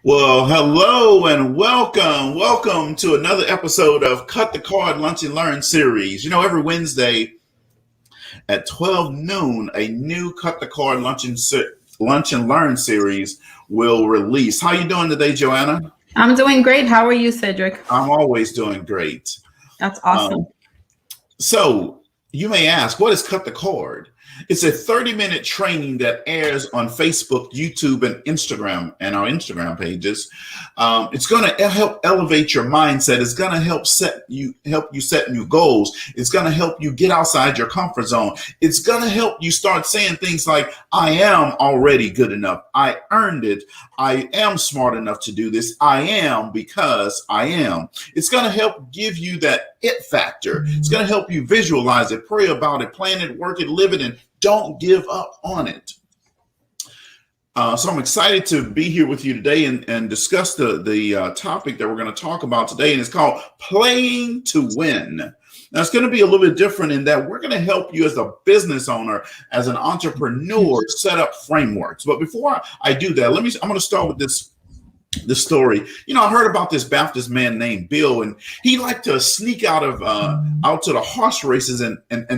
Well, hello and welcome. Welcome to another episode of Cut the Card Lunch and Learn series. You know, every Wednesday at 12 noon, a new Cut the Card Lunch and Learn series will release. How you doing today, Joanna? I'm doing great. How are you, Cedric? I'm always doing great. That's awesome. So you may ask, what is Cut the Card? It's a 30-minute training that airs on Facebook, YouTube, and Instagram, and our Instagram pages. It's going to help elevate your mindset. It's going to help you set new goals. It's going to help you get outside your comfort zone. It's going to help you start saying things like, I am already good enough. I earned it. I am smart enough to do this. I am because I am. It's going to help give you that it factor. It's going to help you visualize it, pray about it, plan it, work it, live it, and don't give up on it. So I'm excited to be here with you today and discuss the topic that we're going to talk about today, and it's called Playing to Win. Now, it's going to be a little bit different in that we're going to help you as a business owner, as an entrepreneur, set up frameworks. But before I do that, I'm going to start with this story. You know, I heard about this Baptist man named Bill, and he liked to sneak out to the horse races and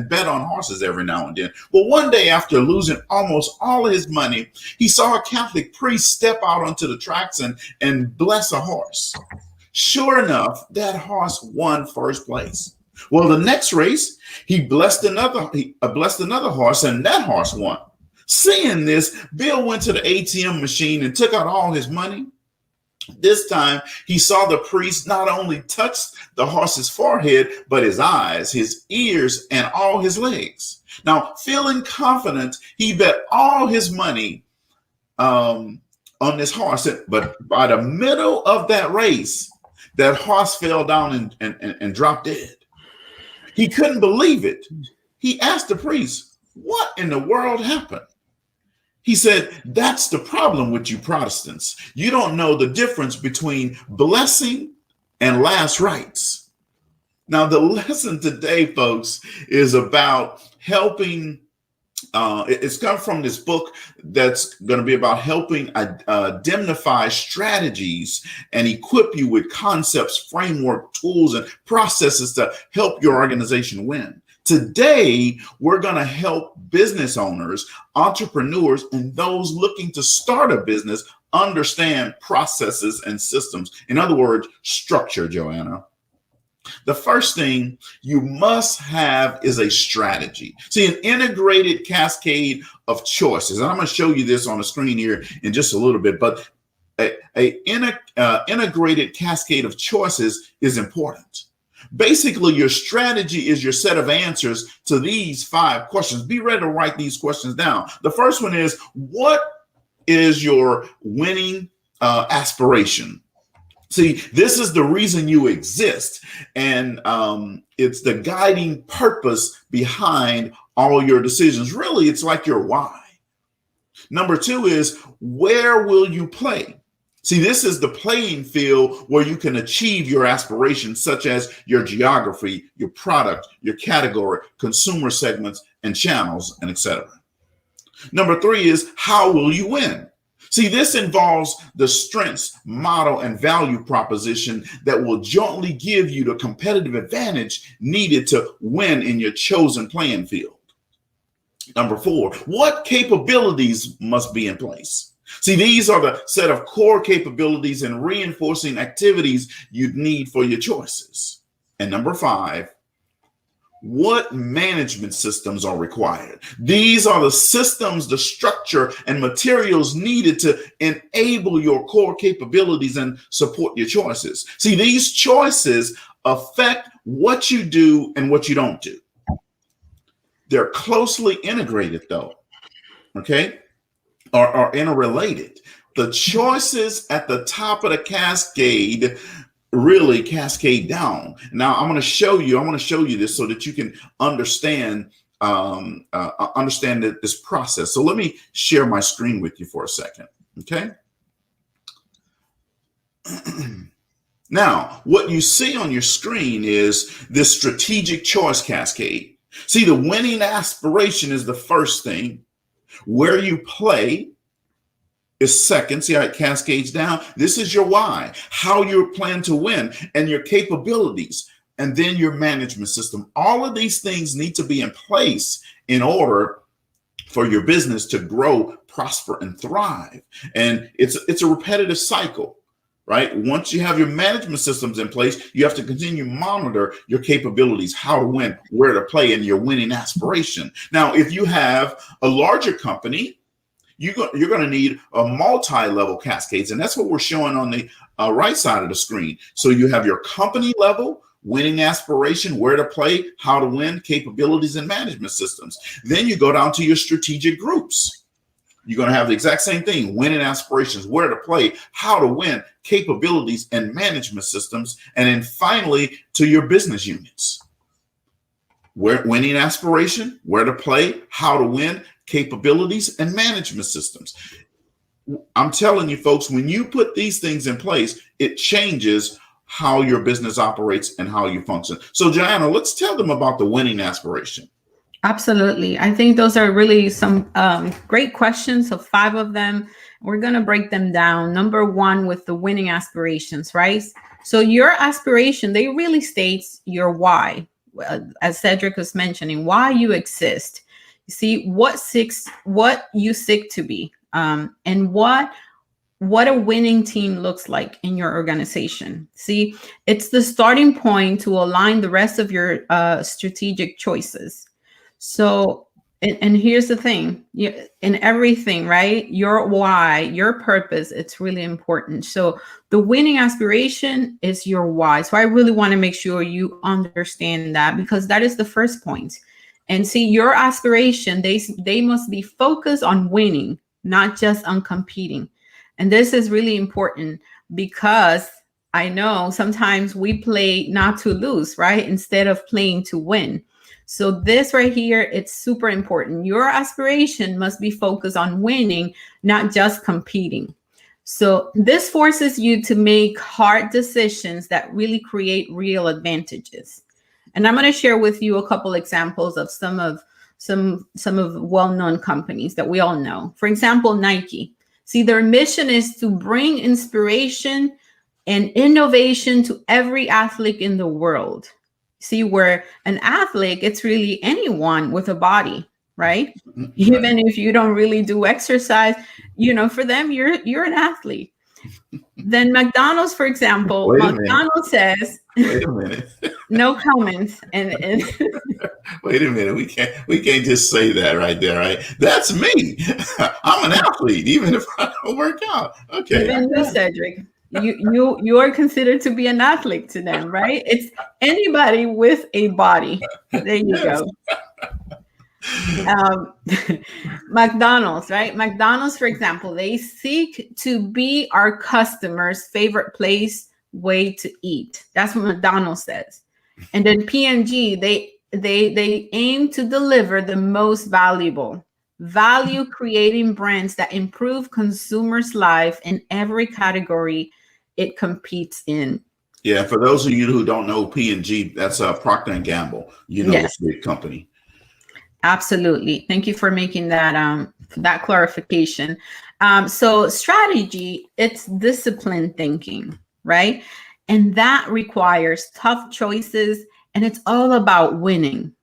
bet on horses every now and then. Well, one day after losing almost all of his money, he saw a Catholic priest step out onto the tracks and bless a horse. Sure enough, that horse won first place. Well, the next race, he blessed another horse, and that horse won. Seeing this, Bill went to the ATM machine and took out all his money. This time, he saw the priest not only touch the horse's forehead, but his eyes, his ears, and all his legs. Now, feeling confident, he bet all his money on this horse. But by the middle of that race, that horse fell down and dropped dead. He couldn't believe it. He asked the priest, "What in the world happened?" He said, "That's the problem with you Protestants. You don't know the difference between blessing and last rites." Now, the lesson today, folks, is about helping. It's come from this book that's going to be about helping indemnify strategies and equip you with concepts, framework, tools, and processes to help your organization win. Today, we're going to help business owners, entrepreneurs, and those looking to start a business understand processes and systems. In other words, structure, Joanna. The first thing you must have is a strategy. See, an integrated cascade of choices. And I'm going to show you this on the screen here in just a little bit, but an integrated cascade of choices is important. Basically, your strategy is your set of answers to these 5 questions. Be ready to write these questions down. The first one is, what is your winning aspiration? See, this is the reason you exist, and it's the guiding purpose behind all your decisions. Really, it's like your why. Number 2 is, where will you play? See, this is the playing field where you can achieve your aspirations, such as your geography, your product, your category, consumer segments, and channels, and etc. Number 3 is, how will you win? See, this involves the strengths, model, and value proposition that will jointly give you the competitive advantage needed to win in your chosen playing field. Number 4, what capabilities must be in place? See, these are the set of core capabilities and reinforcing activities you'd need for your choices. And number 5, what management systems are required? These are the systems, the structure, and materials needed to enable your core capabilities and support your choices. See, these choices affect what you do and what you don't do. They're closely integrated, though, okay, or interrelated. the choices at the top of the cascade really cascade down. Now I want to show you this so that you can understand this process. So let me share my screen with you for a second. Okay. Now, what you see on your screen is this strategic choice cascade. See, the winning aspiration is the first thing. Where you play is second. See how it cascades down? This is your why, how you plan to win, and your capabilities, and then your management system. All of these things need to be in place in order for your business to grow, prosper, and thrive. And it's a repetitive cycle, right? Once you have your management systems in place, you have to continue to monitor your capabilities, how to win, where to play, and your winning aspiration. Now, if you have a larger company, you're going to need a multi-level cascades, and that's what we're showing on the right side of the screen. So you have your company level, winning aspiration, where to play, how to win, capabilities, and management systems. Then you go down to your strategic groups. You're going to have the exact same thing: winning aspirations, where to play, how to win, capabilities, and management systems. And then finally to your business units: winning aspiration, where to play, how to win, capabilities, and management systems. I'm telling you, folks, when you put these things in place, it changes how your business operates and how you function. So, Joanna, let's tell them about the winning aspiration. Absolutely. I think those are really some great questions. So 5 of them, we're going to break them down. Number 1, with the winning aspirations, right? So your aspiration, they really states your why. As Cedric was mentioning, why you exist. You see what you seek to be, and what a winning team looks like in your organization. See, it's the starting point to align the rest of your strategic choices. So, and here's the thing, in everything, right? Your why, your purpose, it's really important. So the winning aspiration is your why. So I really want to make sure you understand that, because that is the first point. And see, your aspiration, they must be focused on winning, not just on competing. And this is really important, because I know sometimes we play not to lose, right? Instead of playing to win. So this right here, it's super important. Your aspiration must be focused on winning, not just competing. So this forces you to make hard decisions that really create real advantages. And I'm going to share with you a couple examples of some of well-known companies that we all know. For example, Nike. See, their mission is to bring inspiration and innovation to every athlete in the world. See, where an athlete, it's really anyone with a body, right? Even if you don't really do exercise, for them, you're an athlete. Then McDonald's, for example, McDonald's says, wait a minute. No comments. And Wait a minute. We can't just say that right there, right? That's me. I'm an athlete, even if I don't work out. Okay. Even you, Cedric, you are considered to be an athlete to them, right? It's anybody with a body. There you go. McDonald's, right? McDonald's, for example, they seek to be our customers' favorite way to eat. That's what McDonald's says. And then P&G, they aim to deliver the most value creating brands that improve consumers' life in every category it competes in. Yeah, for those of you who don't know P&G, that's Procter & Gamble. Yes. It's a big company. Absolutely. Thank you for making that clarification. So strategy, it's disciplined thinking, right? And that requires tough choices, and it's all about winning.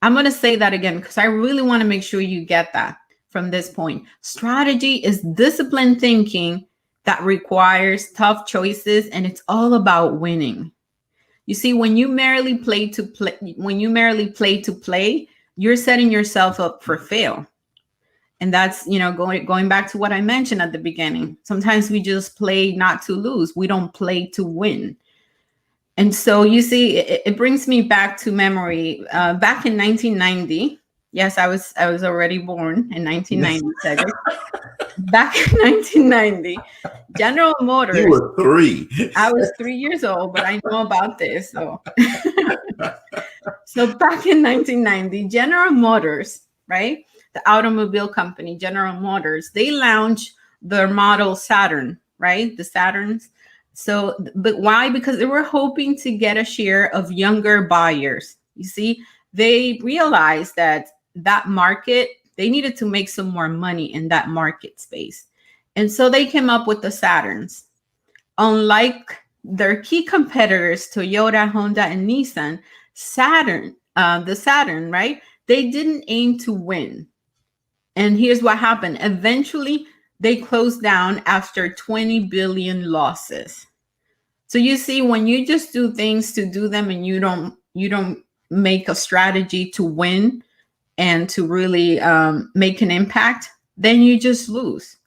I'm going to say that again, because I really want to make sure you get that from this point. Strategy is disciplined thinking that requires tough choices, and it's all about winning. You see, when you merely play to play, you're setting yourself up for fail. And that's, going back to what I mentioned at the beginning. Sometimes we just play not to lose. We don't play to win. And so you see, it brings me back to memory. Back in 1990, Yes, I was already born in 1990, Cedric. Back in 1990, General Motors. You were 3. I was 3 years old, but I know about this. So, so back in 1990, General Motors, right? The automobile company, General Motors, they launched their model Saturn, right? The Saturns. So, but why? Because they were hoping to get a share of younger buyers. You see, they realized that market, they needed to make some more money in that market space. And so they came up with the Saturns. Unlike their key competitors, Toyota, Honda, and Nissan, the Saturn, right? They didn't aim to win. And here's what happened. Eventually, they closed down after 20 billion losses. So you see, when you just do things to do them and you don't make a strategy to win and to really make an impact, then you just lose.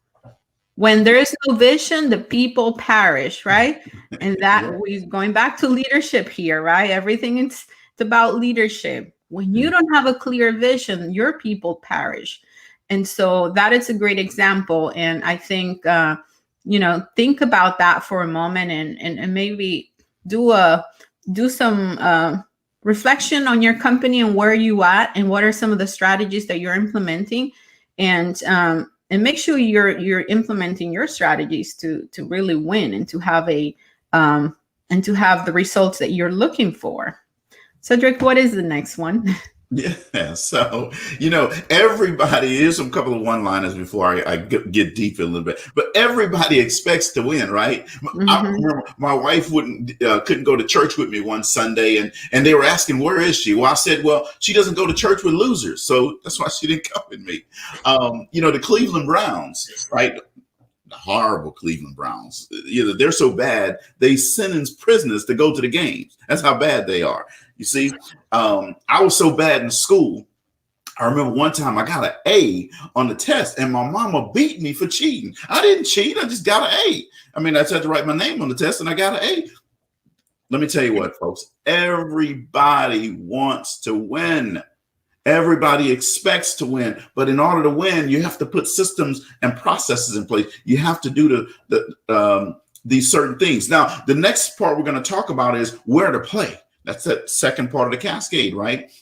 When there is no vision, the people perish, right? And that we're going back to leadership here, right? Everything it's about leadership. When you don't have a clear vision, your people perish. And so that is a great example. And I think, think about that for a moment and maybe do some reflection on your company and where you at and what are some of the strategies that you're implementing, and make sure you're implementing your strategies to really win and to have the results that you're looking for. Cedric, what is the next one? Yeah, so everybody, here's a couple of one-liners before I get deep a little bit. But everybody expects to win, right? Mm-hmm. I remember my wife couldn't go to church with me one Sunday, and they were asking, where is she? Well, I said, well, she doesn't go to church with losers, so that's why she didn't come with me. The Cleveland Browns, right? The horrible Cleveland Browns. They're so bad they sentence prisoners to go to the games. That's how bad they are. You see, I was so bad in school. I remember one time I got an A on the test and my mama beat me for cheating. I didn't cheat. I just got an A. I mean, I just had to write my name on the test and I got an A. Let me tell you what, folks, everybody wants to win. Everybody expects to win. But in order to win, you have to put systems and processes in place. You have to do these certain things. Now, the next part we're going to talk about is where to play. That's the second part of the cascade, right?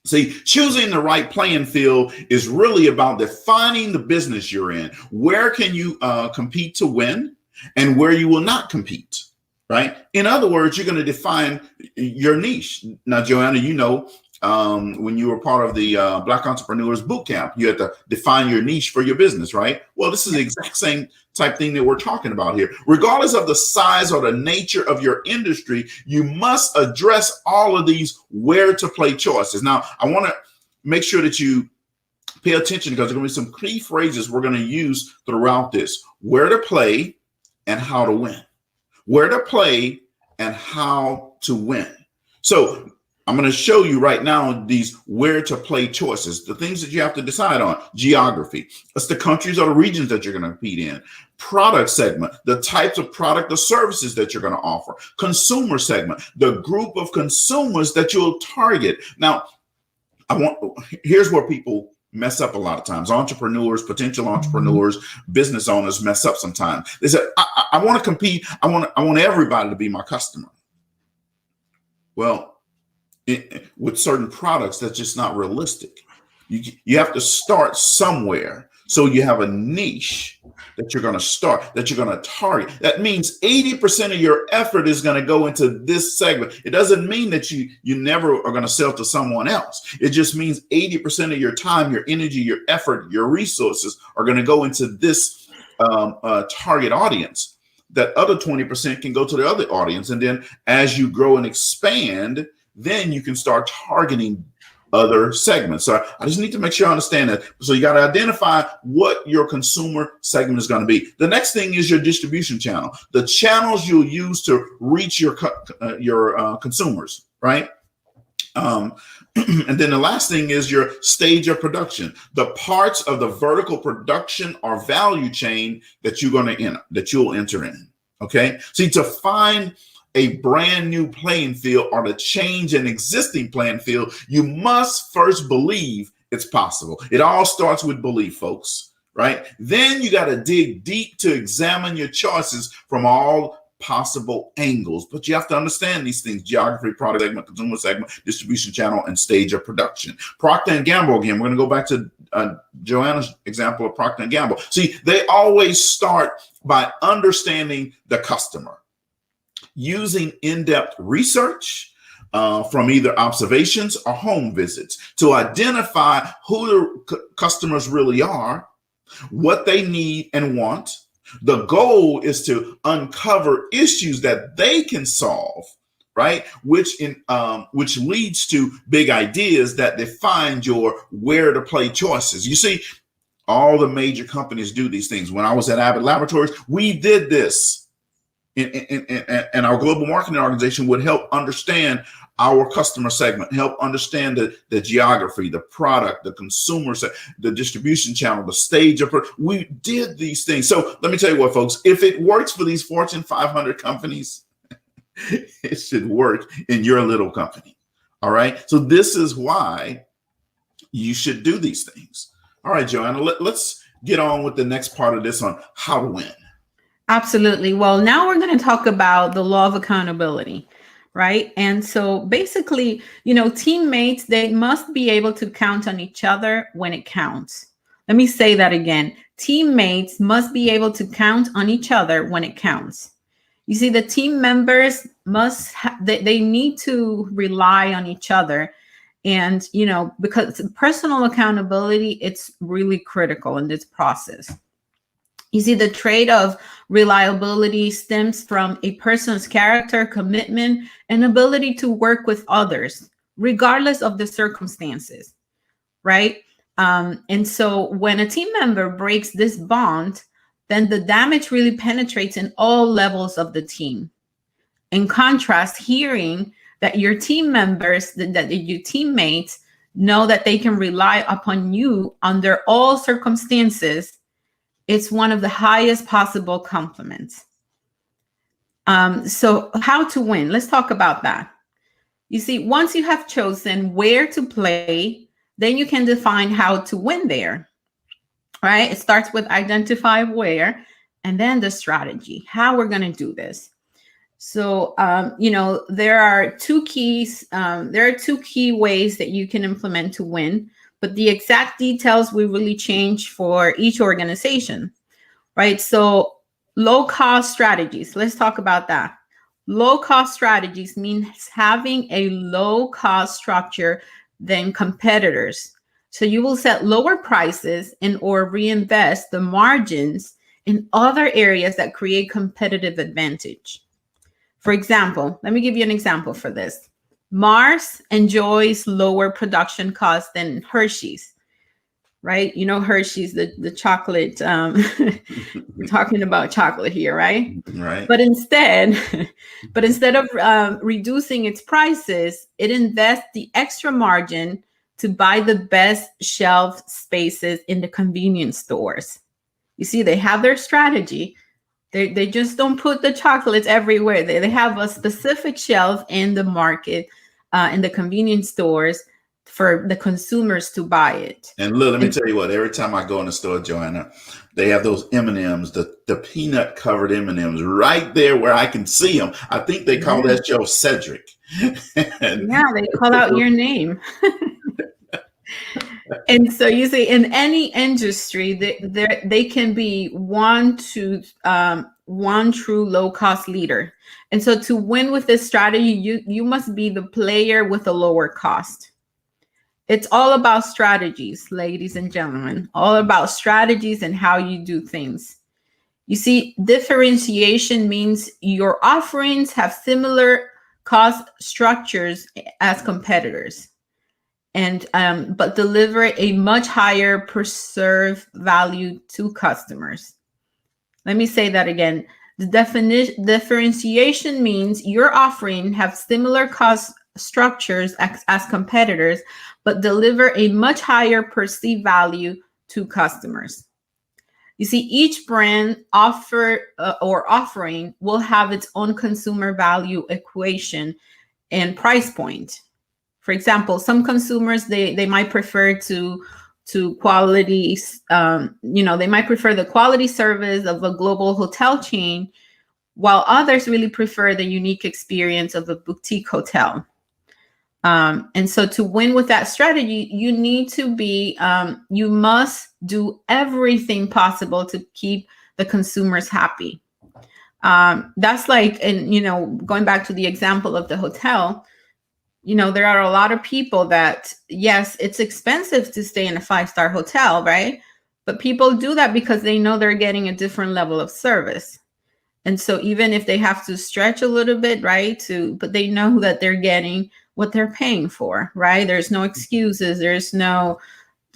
See, choosing the right playing field is really about defining the business you're in. Where can you compete to win and where you will not compete, right? In other words, you're going to define your niche. Now, Joanna, when you were part of the Black Entrepreneurs Bootcamp, you had to define your niche for your business, right? Well, this is the exact same type thing that we're talking about here. Regardless of the size or the nature of your industry, you must address all of these where to play choices. Now, I want to make sure that you pay attention because there are going to be some key phrases we're going to use throughout this. Where to play and how to win. Where to play and how to win. So I'm going to show you right now these where to play choices, the things that you have to decide on. Geography, that's the countries or the regions that you're going to compete in. Product segment, the types of product or services that you're going to offer. Consumer segment, the group of consumers that you'll target. Now, here's where people mess up a lot of times. Entrepreneurs, potential entrepreneurs, business owners mess up sometimes. They say, I want to compete. I want everybody to be my customer. Well, with certain products, that's just not realistic. You have to start somewhere. So you have a niche that you're going to start, that you're going to target. That means 80% of your effort is going to go into this segment. It doesn't mean that you never are going to sell to someone else. It just means 80% of your time, your energy, your effort, your resources are going to go into this target audience. That other 20% can go to the other audience. And then as you grow and expand, then you can start targeting other segments. So I just need to make sure I understand that. So you got to identify what your consumer segment is going to be. The next thing is your distribution channel, the channels you'll use to reach your consumers, right? And then the last thing is your stage of production, the parts of the vertical production or value chain that you'll enter in. Okay. See, to find a brand new playing field or to change an existing playing field, you must first believe it's possible. It all starts with belief, folks, right? Then you got to dig deep to examine your choices from all possible angles. But you have to understand these things: geography, product segment, consumer segment, distribution channel, and stage of production. Procter & Gamble, again, we're going to go back to Joanna's example of Procter & Gamble. See, they always start by understanding the customer, using in-depth research from either observations or home visits to identify who the customers really are, what they need and want. The goal is to uncover issues that they can solve, right? Which leads to big ideas that define your where to play choices. You see, all the major companies do these things. When I was at Abbott Laboratories, we did this. And our global marketing organization would help understand our customer segment, help understand the geography, the product, the consumer, the distribution channel, the stage of. We did these things. So let me tell you what, folks, if it works for these Fortune 500 companies, it should work in your little company. All right. So this is why you should do these things. All right, Joanna, let's get on with the next part of this on how to win. Absolutely. Well, now we're going to talk about the law of accountability, right? And so basically, teammates, they must be able to count on each other when it counts. Let me say that again. Teammates must be able to count on each other when it counts. You see, the team members they need to rely on each other. And, because personal accountability, it's really critical in this process. You see, the trait of reliability stems from a person's character, commitment, and ability to work with others, regardless of the circumstances, right? And so when a team member breaks this bond, then the damage really penetrates in all levels of the team. In contrast, hearing that your team members, that your teammates know that they can rely upon you under all circumstances, it's one of the highest possible compliments. So how to win? Let's talk about that. You see, once you have chosen where to play, then you can define how to win there, right? It starts with identify where, and then the strategy, how we're going to do this. So, there are two keys. There are two key ways that you can implement to win. But the exact details will really change for each organization, right? So low-cost strategies, let's talk about that. Low-cost strategies means having a low-cost structure than competitors. So you will set lower prices or reinvest the margins in other areas that create competitive advantage. For example, let me give you an example for this. Mars enjoys lower production costs than Hershey's, right? Hershey's, the chocolate, we're talking about chocolate here, right? Right. But instead of reducing its prices, it invests the extra margin to buy the best shelf spaces in the convenience stores. You see, they have their strategy. They just don't put the chocolates everywhere. They have a specific shelf in the market, in the convenience stores for the consumers to buy it. And look, let me tell you what, every time I go in the store, Joanna, they have those M&Ms, the peanut covered M&Ms right there where I can see them. I think they call that show Cedric. Yeah, they call out your name. And so you see, in any industry, they can be one true low-cost leader. And so to win with this strategy, you must be the player with a lower cost. It's all about strategies, ladies and gentlemen, all about strategies and how you do things. You see, differentiation means your offerings have similar cost structures as competitors, and but deliver a much higher perceived value to customers. Let me say that again. The differentiation means your offering have similar cost structures as competitors, but deliver a much higher perceived value to customers. You see, each brand offering will have its own consumer value equation and price point. For example, some consumers, they might prefer to quality, they might prefer the quality service of a global hotel chain, while others really prefer the unique experience of a boutique hotel. And so to win with that strategy, you need to be, you must do everything possible to keep the consumers happy. That's like, and, going back to the example of the hotel, there are a lot of people that, yes, it's expensive to stay in a 5-star hotel, right? But people do that because they know they're getting a different level of service. And so even if they have to stretch a little bit, right, but they know that they're getting what they're paying for, right? There's no excuses. There's no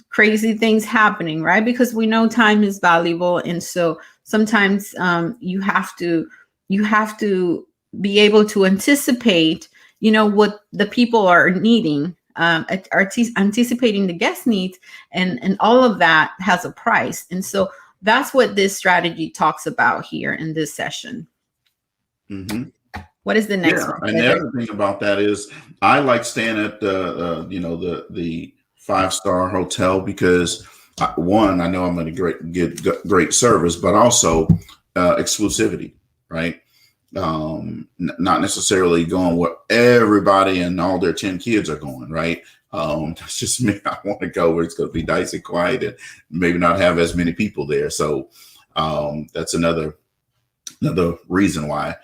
crazy things happening, right? Because we know time is valuable. And so sometimes you have to be able to anticipate, what the people are needing, anticipating the guest needs, and all of that has a price. And so that's what this strategy talks about here in this session. Mm-hmm. What is the next one? And the other thing about that is I like staying at the 5-star hotel because one, I know I'm going to get great service, but also exclusivity, right? Not necessarily going where everybody and all their 10 kids are going, right? That's just me. I want to go where it's going to be nice and quiet and maybe not have as many people there. So that's another reason why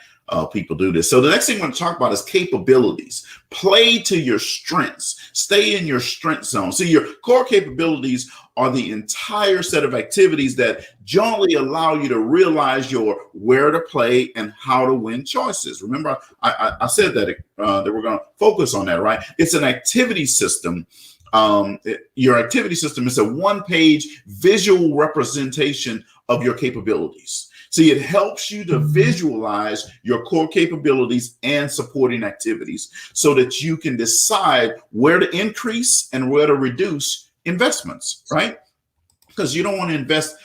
people do this. So the next thing I want to talk about is capabilities. Play to your strengths. Stay in your strength zone. So your core capabilities are the entire set of activities that generally allow you to realize your where to play and how to win choices. Remember, I said that we're going to focus on that, right? It's an activity system. Your activity system is a one-page visual representation of your capabilities. See, it helps you to visualize your core capabilities and supporting activities so that you can decide where to increase and where to reduce investments, right? Because you don't want to invest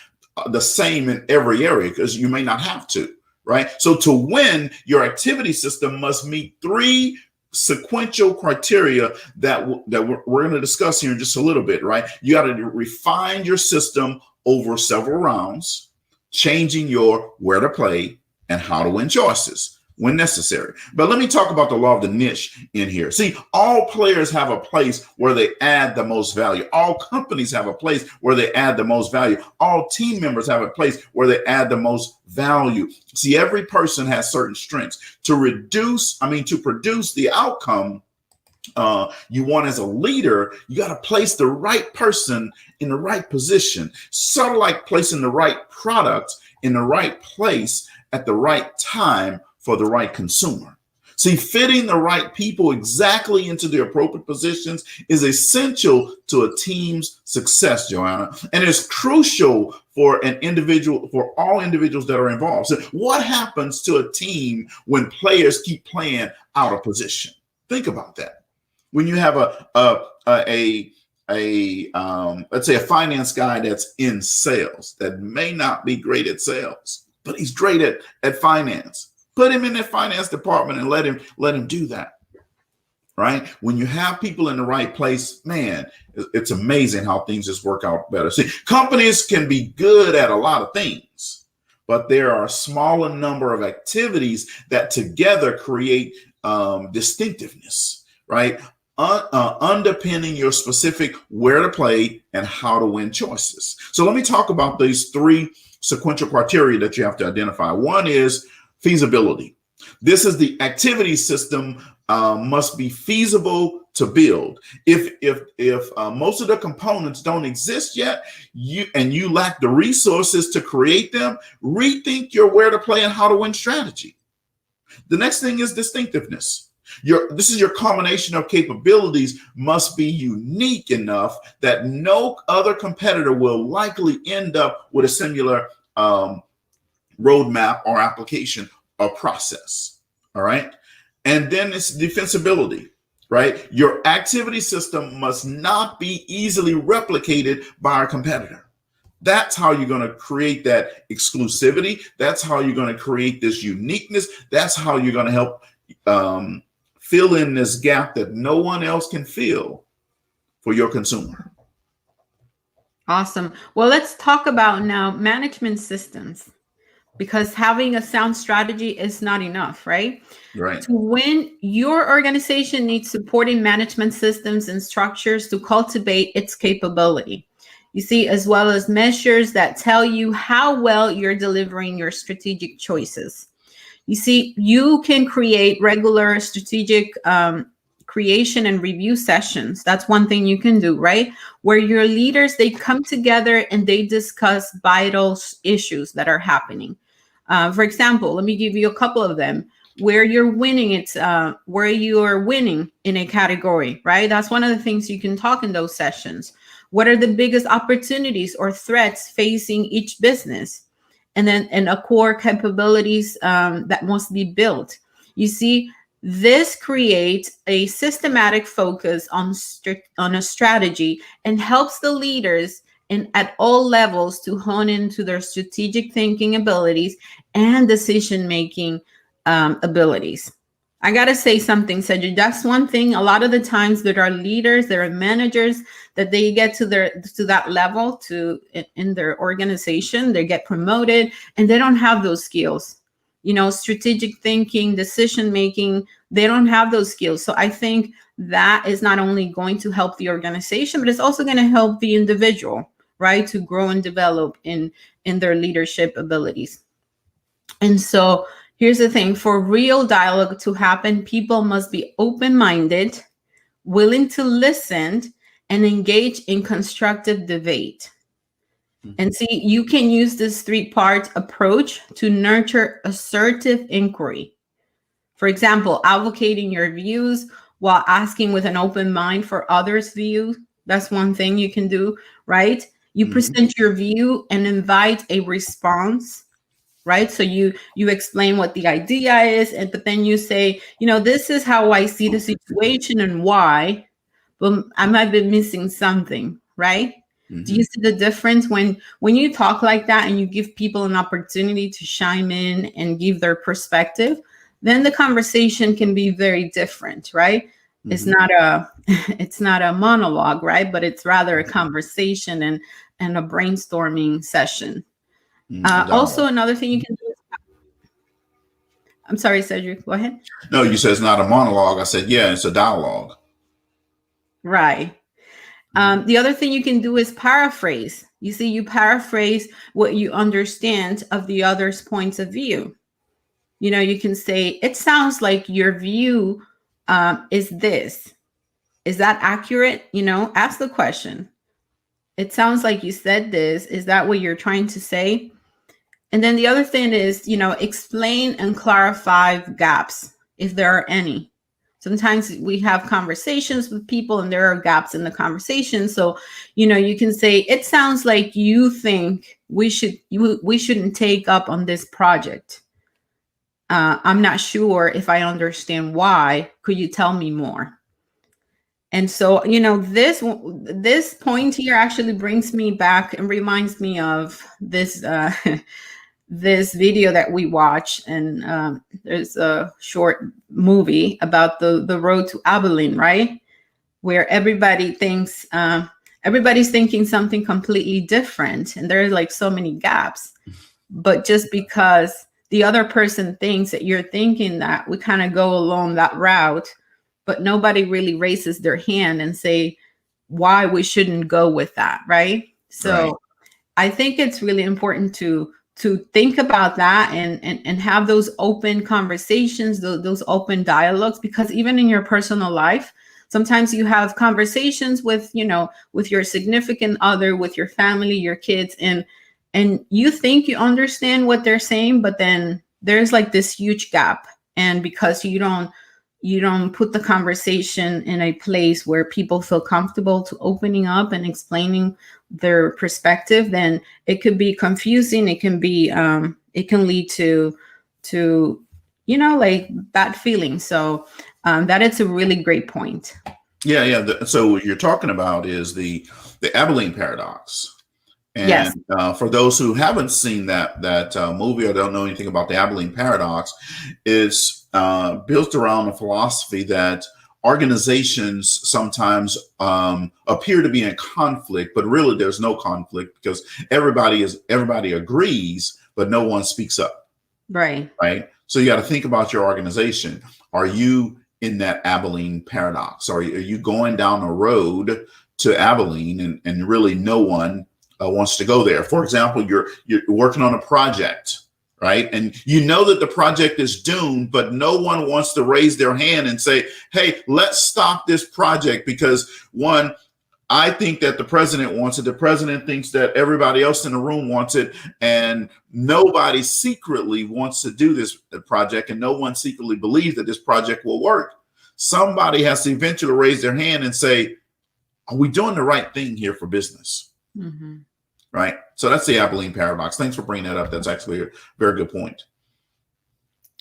the same in every area because you may not have to, right? So to win, your activity system must meet 3 sequential criteria that we're going to discuss here in just a little bit, right? You got to refine your system over several rounds, changing your where to play and how to win choices when necessary. But let me talk about the law of the niche in here. See, all players have a place where they add the most value. All companies have a place where they add the most value. All team members have a place where they add the most value. See, every person has certain strengths. To produce the outcome you want as a leader, you got to place the right person in the right position, sort of like placing the right product in the right place at the right time for the right consumer. See, fitting the right people exactly into the appropriate positions is essential to a team's success, Joanna, and it's crucial for all individuals that are involved. So what happens to a team when players keep playing out of position? Think about that. When you have let's say a finance guy that's in sales that may not be great at sales, but he's great at finance. Put him in that finance department and let him do that, right? When you have people in the right place, man, it's amazing how things just work out better. See, companies can be good at a lot of things, but there are a smaller number of activities that together create distinctiveness, right? Underpinning your specific where to play and how to win choices. So let me talk about these 3 sequential criteria that you have to identify. One is feasibility. This is the activity system must be feasible to build. If most of the components don't exist yet, you lack the resources to create them, rethink your where to play and how to win strategy. The next thing is distinctiveness. This is your combination of capabilities must be unique enough that no other competitor will likely end up with a similar roadmap or application or process. All right. And then it's defensibility, right? Your activity system must not be easily replicated by a competitor. That's how you're going to create that exclusivity. That's how you're going to create this uniqueness. That's how you're going to help fill in this gap that no one else can fill for your consumer. Awesome. Well, let's talk about now management systems, because having a sound strategy is not enough, right? Right. To win, your organization needs supporting management systems and structures to cultivate its capability. You see, as well as measures that tell you how well you're delivering your strategic choices. You see, you can create regular strategic creation and review sessions. That's one thing you can do, right? Where your leaders, they come together and they discuss vital issues that are happening. For example, let me give you a couple of them. Where you're winning, it's where you are winning in a category, right? That's one of the things you can talk in those sessions. What are the biggest opportunities or threats facing each business? And then a core capabilities that must be built. You see, this creates a systematic focus on a strategy and helps the leaders at all levels to hone into their strategic thinking abilities and decision-making abilities. I got to say something, Cedric. That's one thing. A lot of the times there are leaders, there are managers that they get to that level in their organization, they get promoted and they don't have those skills. You know, strategic thinking, decision making, they don't have those skills. So I think that is not only going to help the organization, but it's also going to help the individual, right, to grow and develop in their leadership abilities. And so here's the thing, for real dialogue to happen, people must be open-minded, willing to listen, and engage in constructive debate. And see, you can use this 3-part approach to nurture assertive inquiry. For example, advocating your views while asking with an open mind for others' views. That's one thing you can do, right? You present your view and invite a response, right? So you explain what the idea is, but then you say, you know, this is how I see the situation and why, but I might be missing something, right? Do you see the difference when you talk like that and you give people an opportunity to chime in and give their perspective? Then the conversation can be very different, right? It's not a monologue, right? But it's rather a conversation and a brainstorming session. Also, another thing you can do. I'm sorry, Cedric, go ahead. No, you said it's not a monologue. I said, yeah, it's a dialogue. Right. The other thing you can do is paraphrase. You see, you paraphrase what you understand of the other's points of view. You know, you can say, it sounds like your view is this. Is that accurate? You know, ask the question. It sounds like you said this. Is that what you're trying to say? And then the other thing is, you know, explain and clarify gaps if there are any. Sometimes we have conversations with people and there are gaps in the conversation. So, you know, you can say, it sounds like you think we shouldn't take up on this project. I'm not sure if I understand why. Could you tell me more? And so, you know, this point here actually brings me back and reminds me of this this video that we watch, and there's a short movie about the road to Abilene, right? Where everybody thinks everybody's thinking something completely different, and there's like so many gaps. But just because the other person thinks that you're thinking that, we kind of go along that route, but nobody really raises their hand and say why we shouldn't go with that, right? So right. I think it's really important to think about that and have those open conversations, those open dialogues, because even in your personal life, sometimes you have conversations with, you know, with your significant other, with your family, your kids, and you think you understand what they're saying, but then there's like this huge gap. And because you don't put the conversation in a place where people feel comfortable to opening up and explaining their perspective, then it could be confusing. It can be, it can lead to, you know, like bad feelings. So that is a really great point. Yeah. So what you're talking about is the Abilene paradox. Yes. And for those who haven't seen that movie or don't know anything about the Abilene Paradox, it's built around a philosophy that organizations sometimes appear to be in conflict, but really there's no conflict because everybody agrees, but no one speaks up. Right. Right. So you got to think about your organization. Are you in that Abilene paradox? Are you going down a road to Abilene and really no one wants to go there? For example, you're working on a project, right? And you know that the project is doomed, but no one wants to raise their hand and say, hey, let's stop this project because one, I think that the president wants it. The president thinks that everybody else in the room wants it. And nobody secretly wants to do this project. And no one secretly believes that this project will work. Somebody has to eventually raise their hand and say, are we doing the right thing here for business? Mm-hmm. Right. So that's the Abilene paradox. Thanks for bringing that up. That's actually a very good point.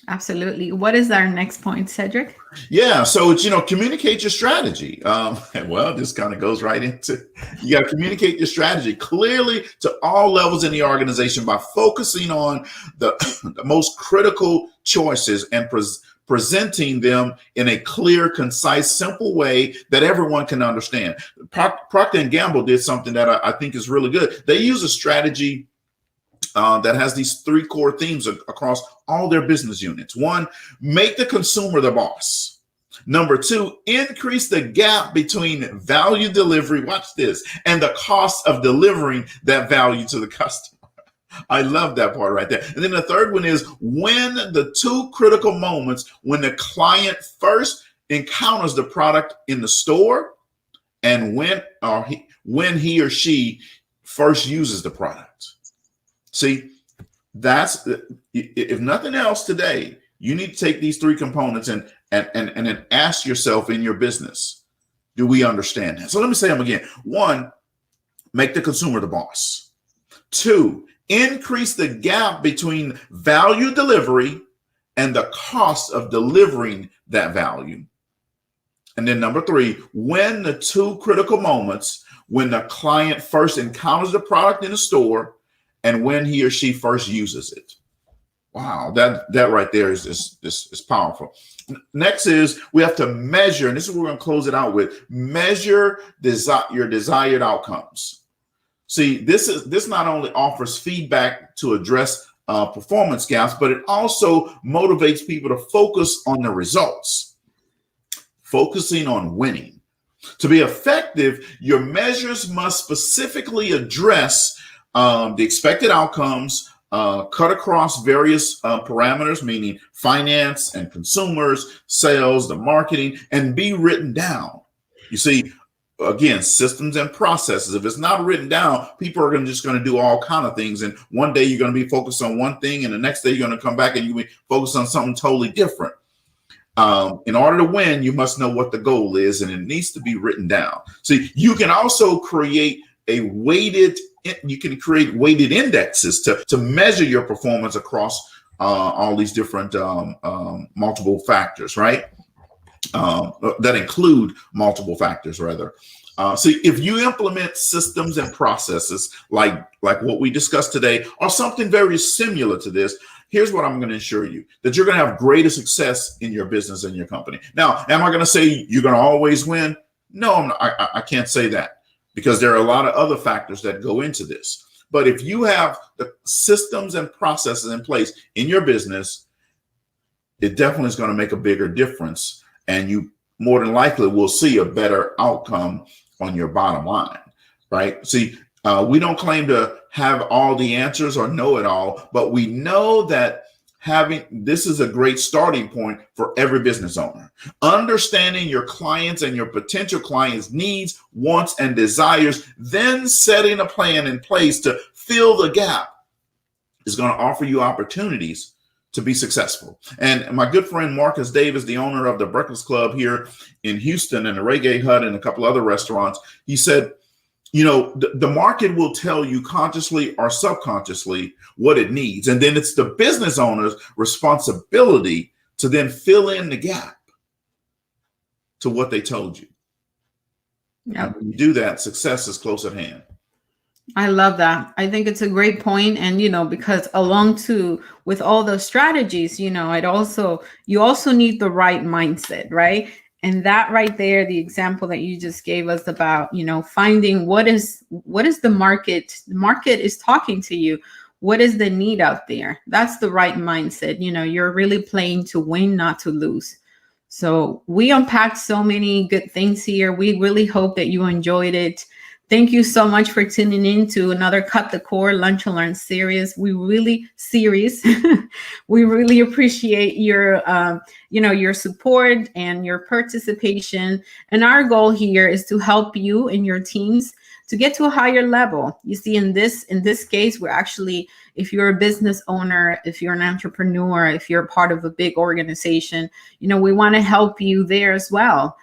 Absolutely. What is our next point, Cedric? Yeah. So it's, communicate your strategy. Well, this kind of goes right into, you got to communicate your strategy clearly to all levels in the organization by focusing on the most critical choices and presenting them in a clear, concise, simple way that everyone can understand. Procter & Gamble did something that I think is really good. They use a strategy that has these three core themes across all their business units. One, make the consumer the boss. Number two, increase the gap between value delivery, watch this, and the cost of delivering that value to the customer. I love that part right there. And then the third one is when the two critical moments when the client first encounters the product in the store and when he or she first uses the product. See, that's, if nothing else today, you need to take these three components and then ask yourself in your business, do we understand that? So let me say them again. One, make the consumer the boss. Two, increase the gap between value delivery and the cost of delivering that value. And then number three, when the two critical moments when the client first encounters the product in the store and when he or she first uses it. Wow, that right there is powerful. Next is we have to measure, and this is what we're going to close it out with, measure your desired outcomes. See, this not only offers feedback to address performance gaps, but it also motivates people to focus on the results, focusing on winning. To be effective, your measures must specifically address the expected outcomes, cut across various parameters, meaning finance and consumers, sales, the marketing, and be written down. You see, again, systems and processes. If it's not written down, people are just going to do all kind of things. And one day you're going to be focused on one thing, and the next day you're going to come back and you'll be focused on something totally different. In order to win, you must know what the goal is, and it needs to be written down. See, you can also create weighted indexes to measure your performance across all these different multiple factors, right? That include multiple factors, rather. See, if you implement systems and processes like what we discussed today, or something very similar to this, here's what I'm going to assure you, that you're going to have greater success in your business and your company. Now, am I going to say you're going to always win? No, I can't say that, because there are a lot of other factors that go into this. But if you have the systems and processes in place in your business, it definitely is going to make a bigger difference. And you more than likely will see a better outcome on your bottom line, right? See, we don't claim to have all the answers or know it all, but we know that this is a great starting point for every business owner. Understanding your clients and your potential clients' needs, wants, and desires, then setting a plan in place to fill the gap is going to offer you opportunities to be successful. And my good friend Marcus Davis, the owner of the Breakfast Club here in Houston and the Reggae Hut and a couple other restaurants, he said, the market will tell you consciously or subconsciously what it needs. And then it's the business owner's responsibility to then fill in the gap to what they told you. Yep. And when you do that, success is close at hand. I love that. I think it's a great point. And, because along to with all the strategies, you also need the right mindset, right? And that right there, the example that you just gave us about, finding what is the market is talking to you. What is the need out there? That's the right mindset. You're really playing to win, not to lose. So we unpacked so many good things here. We really hope that you enjoyed it. Thank you so much for tuning in to another Cut the Cord Lunch and Learn series. We really appreciate your support and your participation. And our goal here is to help you and your teams to get to a higher level. You see, in this case, we're actually, if you're a business owner, if you're an entrepreneur, if you're part of a big organization, we want to help you there as well.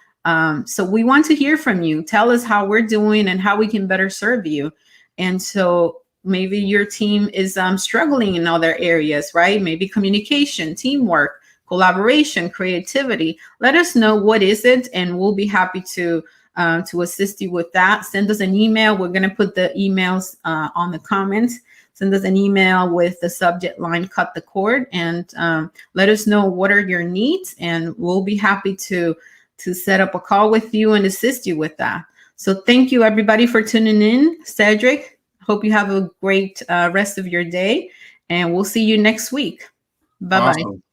So we want to hear from you. Tell us how we're doing and how we can better serve you. And so maybe your team is struggling in other areas, right? Maybe communication, teamwork, collaboration, creativity. Let us know what is it, and we'll be happy to assist you with that. Send us an email. We're going to put the emails on the comments. Send us an email with the subject line Cut the Cord, and let us know what are your needs, and we'll be happy to set up a call with you and assist you with that. So thank you, everybody, for tuning in. Cedric, hope you have a great rest of your day, and we'll see you next week. Bye-bye. Awesome.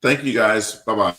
Thank you, guys. Bye-bye.